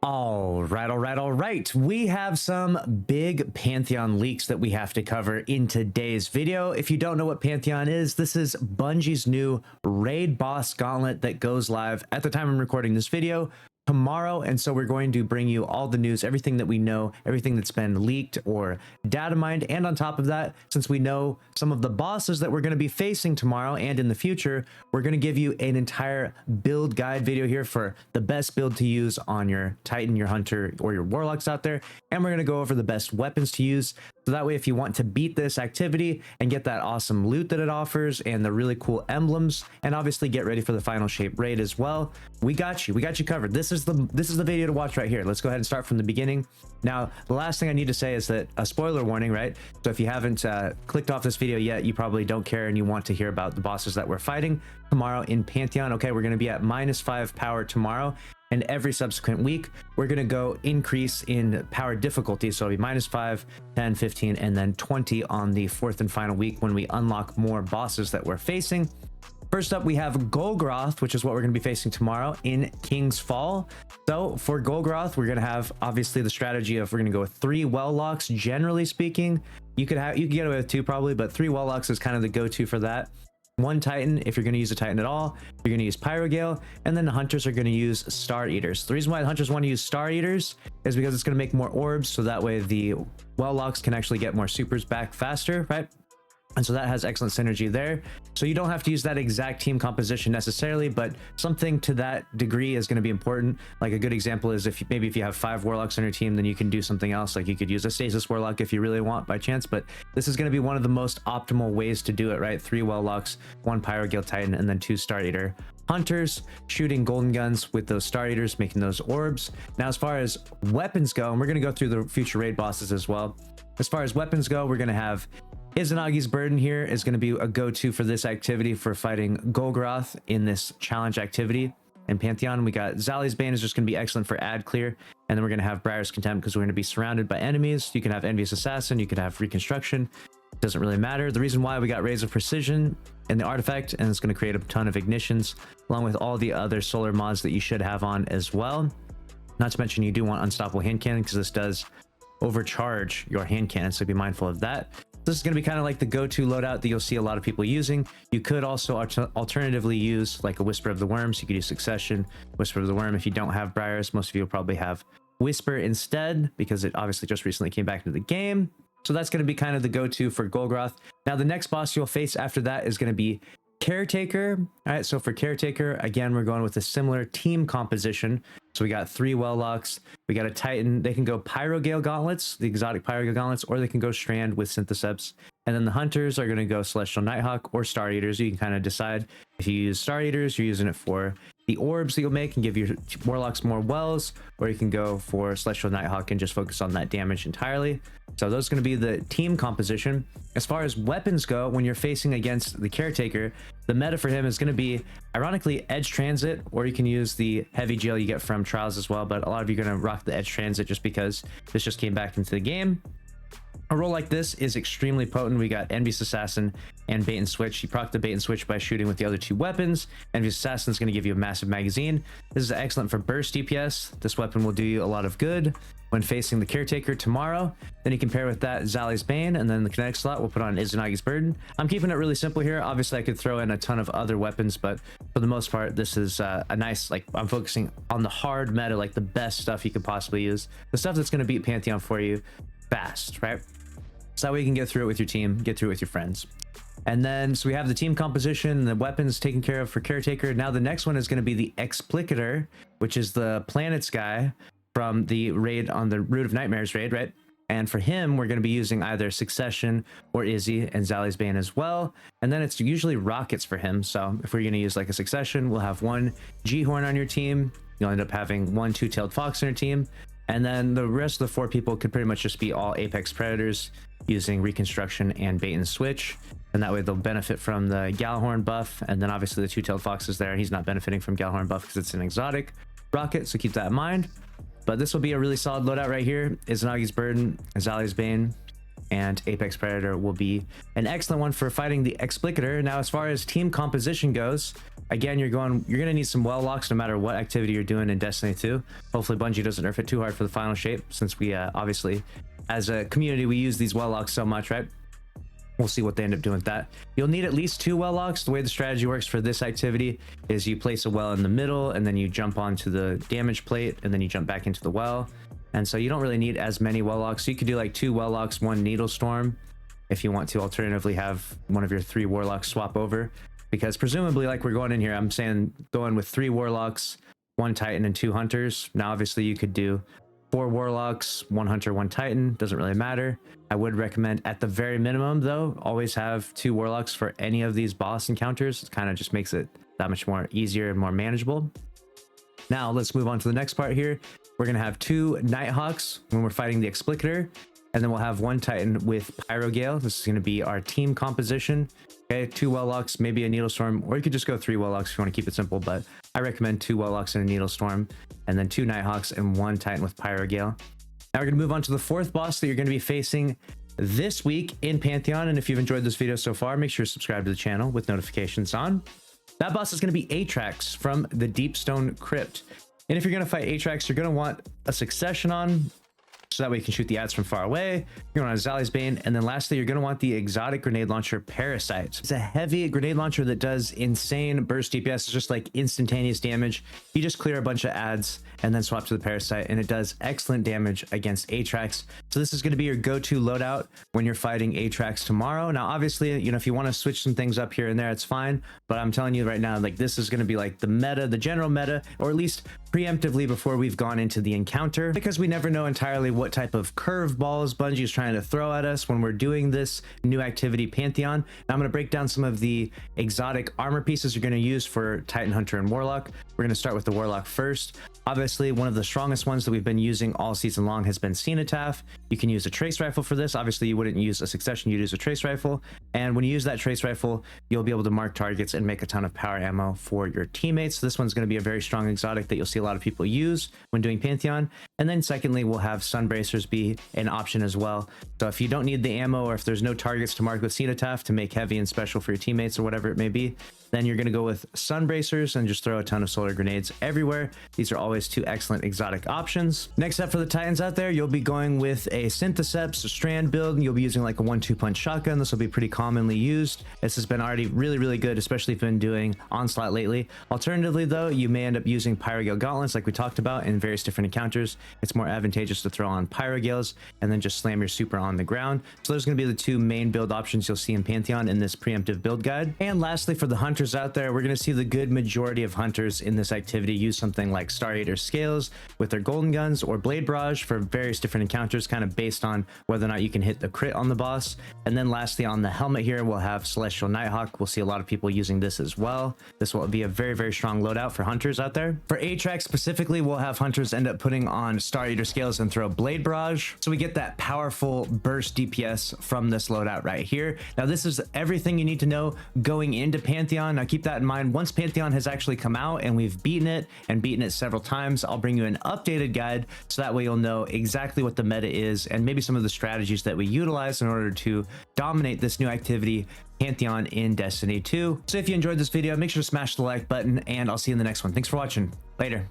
All right. We have some big Pantheon leaks that we have to cover in today's video. If you don't know what Pantheon is, this is Bungie's new raid boss gauntlet that goes live at the time I'm recording this video tomorrow. And so we're going to bring you all the news, everything that we know, everything that's been leaked or data mined. And on top of that, since we know some of the bosses that we're going to be facing tomorrow and in the future, we're going to give you an entire build guide video here for the best build to use on your Titan, your Hunter, or your Warlocks out there. And we're going to go over the best weapons to use. So that way, if you want to beat this activity and get that awesome loot that it offers and the really cool emblems, and obviously get ready for the final shape raid as well, we got you covered. This is the video to watch right here. Let's go ahead and start from the beginning. Now, the last thing I need to say is that a spoiler warning, right? So if you haven't clicked off this video yet, you probably don't care and you want to hear about the bosses that we're fighting tomorrow in Pantheon. Okay, we're going to be at -5 power tomorrow. And every subsequent week, we're going to go increase in power difficulty. So it'll be -5, 10, 15, and then 20 on the fourth and final week when we unlock more bosses that we're facing. First up, we have Golgroth, which is what we're going to be facing tomorrow in King's Fall. So for Golgroth, we're going to have obviously the strategy of we're going to go with 3 well locks. Generally speaking, you could get away with 2 probably, but 3 well locks is kind of the go-to for that. 1 Titan, if you're going to use a Titan at all, you're going to use Pyrogale, and then the Hunters are going to use Star Eaters. The reason why the Hunters want to use Star Eaters is because it's going to make more orbs, so that way the well locks can actually get more supers back faster, right? And so that has excellent synergy there. So you don't have to use that exact team composition necessarily, but something to that degree is going to be important. Like a good example is if you have 5 Warlocks on your team, then you can do something else. Like you could use a Stasis Warlock if you really want by chance, but this is going to be one of the most optimal ways to do it, right? 3 Warlocks, 1 Pyrogale Titan, and then 2 Star Eater Hunters, shooting golden guns with those Star Eaters, making those orbs. Now, as far as weapons go, and we're going to go through the future raid bosses as well. As far as weapons go, we're going to have Izanagi's Burden here is going to be a go-to for this activity for fighting Golgroth in this challenge activity. In Pantheon, we got Zali's Bane is just going to be excellent for ad clear. And then we're going to have Briar's Contempt because we're going to be surrounded by enemies. You can have Envious Assassin, you could have Reconstruction. It doesn't really matter. The reason why we got Rays of Precision in the artifact, and it's going to create a ton of ignitions, along with all the other solar mods that you should have on as well. Not to mention you do want Unstoppable Hand Cannon because this does overcharge your hand cannon, so be mindful of that. This is going to be kind of like the go-to loadout that you'll see a lot of people using. You could also alternatively use like a Whisper of the Worms. You could use Succession, Whisper of the Worm. If you don't have Briars, most of you will probably have Whisper instead because it obviously just recently came back into the game. So that's going to be kind of the go-to for Golgroth. Now, the next boss you'll face after that is going to be Caretaker. All right, so for Caretaker, again, we're going with a similar team composition. So we got 3 well locks, we got a Titan. They can go Pyrogale Gauntlets, the exotic Pyrogale Gauntlets, or they can go Strand with Syntheseps. And then the Hunters are going to go Celestial Nighthawk or Star Eaters. You can kind of decide if you use Star Eaters, you're using it for the orbs that you'll make and give your Warlocks more wells, or you can go for Celestial Nighthawk and just focus on that damage entirely. So those are going to be the team composition. As far as weapons go, when you're facing against the Caretaker, the meta for him is going to be, ironically, Edge Transit, or you can use the heavy gel you get from Trials as well, but a lot of you are going to rock the Edge Transit just because this just came back into the game. A role like this is extremely potent. We got Envious Assassin and Bait and Switch. You proc the Bait and Switch by shooting with the other 2 weapons. Envious Assassin is going to give you a massive magazine. This is excellent for burst DPS. This weapon will do you a lot of good when facing the Caretaker tomorrow. Then you can pair with that Zali's Bane, and then the kinetic slot we'll put on Izanagi's Burden. I'm keeping it really simple here. Obviously, I could throw in a ton of other weapons, but for the most part, this is a nice, like, I'm focusing on the hard meta, like the best stuff you could possibly use. The stuff that's going to beat Pantheon for you fast, right? So that way you can get through it with your team, get through it with your friends. And then, so we have the team composition, the weapons taken care of for Caretaker. Now the next one is going to be the Explicator, which is the planets guy from the raid on the Root of Nightmares raid, right? And for him, we're going to be using either Succession or Izzy and Zali's Bane as well. And then it's usually rockets for him. So if we're going to use like a Succession, we'll have 1 G-Horn on your team. You'll end up having 1 Two-Tailed Fox on your team. And then the rest of the 4 people could pretty much just be all Apex Predators using Reconstruction and Bait and Switch. And that way they'll benefit from the Gjallarhorn buff. And then obviously the Two-Tailed Fox is there. He's not benefiting from Gjallarhorn buff because it's an exotic rocket. So keep that in mind. But this will be a really solid loadout right here. Izanagi's Burden, Zali's Bane, and Apex Predator will be an excellent one for fighting the Explicator. Now, as far as team composition goes, again, you're gonna need some well locks no matter what activity you're doing in Destiny 2. Hopefully Bungie doesn't nerf it too hard for the final shape, since we obviously as a community we use these well locks so much, right? We'll see what they end up doing with that. You'll need at least 2 well locks. The way the strategy works for this activity is you place a well in the middle, and then you jump onto the damage plate, and then you jump back into the well. And so you don't really need as many well locks. So you could do like 2 well locks, 1 needle storm, if you want to alternatively have one of your 3 warlocks swap over. Because presumably, like we're going in here, I'm saying going with 3 warlocks, 1 titan, and 2 hunters. Now, obviously, you could do 4 warlocks, 1 hunter, 1 titan. Doesn't really matter. I would recommend at the very minimum, though, always have 2 warlocks for any of these boss encounters. It kind of just makes it that much more easier and more manageable. Now let's move on to the next part here. We're gonna have 2 Nighthawks when we're fighting the Explicator, and then we'll have 1 Titan with Pyrogale. This is gonna be our team composition. Okay, 2 well locks, maybe a needle storm, or you could just go 3 well locks if you want to keep it simple, but I recommend 2 well locks and a needle storm, and then 2 Nighthawks and 1 Titan with Pyrogale. Now we're gonna move on to the 4th boss that you're gonna be facing this week in Pantheon. And if you've enjoyed this video so far, make sure to subscribe to the channel with notifications on. That boss is going to be Atrax from the Deepstone Crypt. And if you're going to fight Atrax, you're going to want a succession on, so that way you can shoot the ads from far away. You're going to want a Zali's Bane, and then lastly, you're going to want the exotic grenade launcher Parasite. It's a heavy grenade launcher that does insane burst DPS. It's just like instantaneous damage. You just clear a bunch of ads and then swap to the Parasite, and it does excellent damage against Atrax. So this is going to be your go-to loadout when you're fighting Atrax tomorrow. Now, obviously, you know, if you want to switch some things up here and there, it's fine. But I'm telling you right now, like, this is going to be like the meta, the general meta, or at least preemptively before we've gone into the encounter, because we never know entirely what type of curveballs Bungie is trying to throw at us when we're doing this new activity, Pantheon. Now I'm going to break down some of the exotic armor pieces you're going to use for Titan, Hunter, and Warlock. We're going to start with the Warlock first. Obviously, one of the strongest ones that we've been using all season long has been Cenotaph. You can use a trace rifle for this. Obviously, you wouldn't use a succession, you'd use a trace rifle. And when you use that trace rifle, you'll be able to mark targets and make a ton of power ammo for your teammates. So this one's going to be a very strong exotic that you'll see a lot of people use when doing Pantheon. And then secondly, we'll have Sunbracers be an option as well. So if you don't need the ammo, or if there's no targets to mark with Cenotaph to make heavy and special for your teammates or whatever it may be, then you're going to go with Sunbracers and just throw a ton of solar grenades everywhere. These are always 2 excellent exotic options. Next up for the Titans out there, you'll be going with a Syntheseps, a strand build, and you'll be using like a 1-2 punch shotgun. This will be pretty commonly used. This has been already really good, especially if you've been doing Onslaught lately. Alternatively though, you may end up using Pyrogale gauntlets like we talked about in various different encounters. It's more advantageous to throw on Pyrogales and then just slam your super on the ground. So those are going to be the 2 main build options you'll see in Pantheon in this preemptive build guide. And lastly, for the Hunters out there, we're going to see the good majority of Hunters in this activity use something like Star Eater Scales with their golden guns, or Blade Barrage for various different encounters, kind of based on whether or not you can hit the crit on the boss. And then lastly, on the helmet here, we'll have Celestial Nighthawk. We'll see a lot of people using this as well. This will be a very strong loadout for Hunters out there. For Atrax specifically, we'll have Hunters end up putting on Star Eater Scales and throw Blade Barrage, so we get that powerful burst DPS from this loadout right here. Now this is everything you need to know going into Pantheon. Now keep that in mind. Once Pantheon has actually come out and we've beaten it several times, I'll bring you an updated guide, so that way you'll know exactly what the meta is and maybe some of the strategies that we utilize in order to dominate this new activity, Pantheon, in Destiny 2. So if you enjoyed this video, make sure to smash the like button, and I'll see you in the next one. Thanks for watching. Later.